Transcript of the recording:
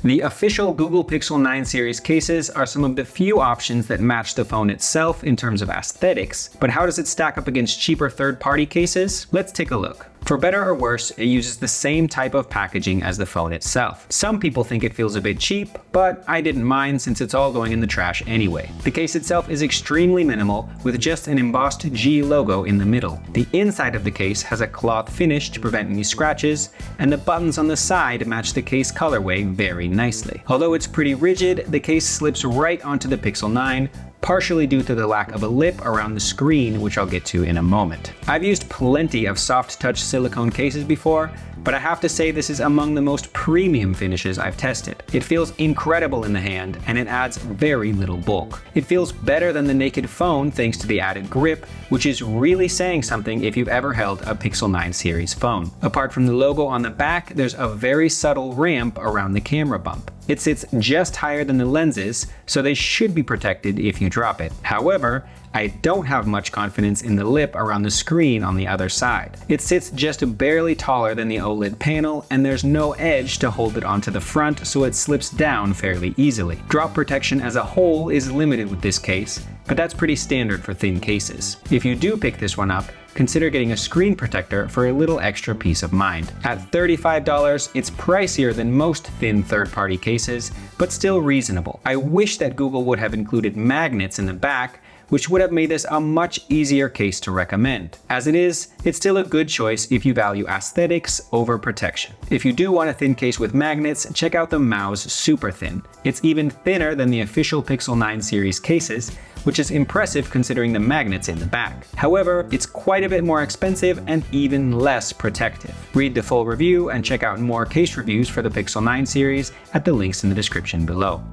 The official Google Pixel 9 series cases are some of the few options that match the phone itself in terms of aesthetics, but how does it stack up against cheaper third-party cases? Let's take a look. For better or worse, it uses the same type of packaging as the phone itself. Some people think it feels a bit cheap, but I didn't mind since it's all going in the trash anyway. The case itself is extremely minimal, with just an embossed G logo in the middle. The inside of the case has a cloth finish to prevent any scratches, and the buttons on the side match the case colorway very nicely. Although it's pretty rigid, the case slips right onto the Pixel 9, partially due to the lack of a lip around the screen, which I'll get to in a moment. I've used plenty of soft touch silicone cases before, but I have to say this is among the most premium finishes I've tested. It feels incredible in the hand, and it adds very little bulk. It feels better than the naked phone thanks to the added grip, which is really saying something if you've ever held a Pixel 9 series phone. Apart from the logo on the back, there's a very subtle ramp around the camera bump. It sits just higher than the lenses, so they should be protected if you drop it. However, I don't have much confidence in the lip around the screen on the other side. It sits just barely taller than the OLED panel, and there's no edge to hold it onto the front, so it slips down fairly easily. Drop protection as a whole is limited with this case, but that's pretty standard for thin cases. If you do pick this one up, consider getting a screen protector for a little extra peace of mind. At $35, it's pricier than most thin third-party cases, but still reasonable. I wish that Google would have included magnets in the back, which would have made this a much easier case to recommend. As it is, it's still a good choice if you value aesthetics over protection. If you do want a thin case with magnets, check out the Mouse Super Thin. It's even thinner than the official Pixel 9 series cases, which is impressive considering the magnets in the back. However, it's quite a bit more expensive and even less protective. Read the full review and check out more case reviews for the Pixel 9 series at the links in the description below.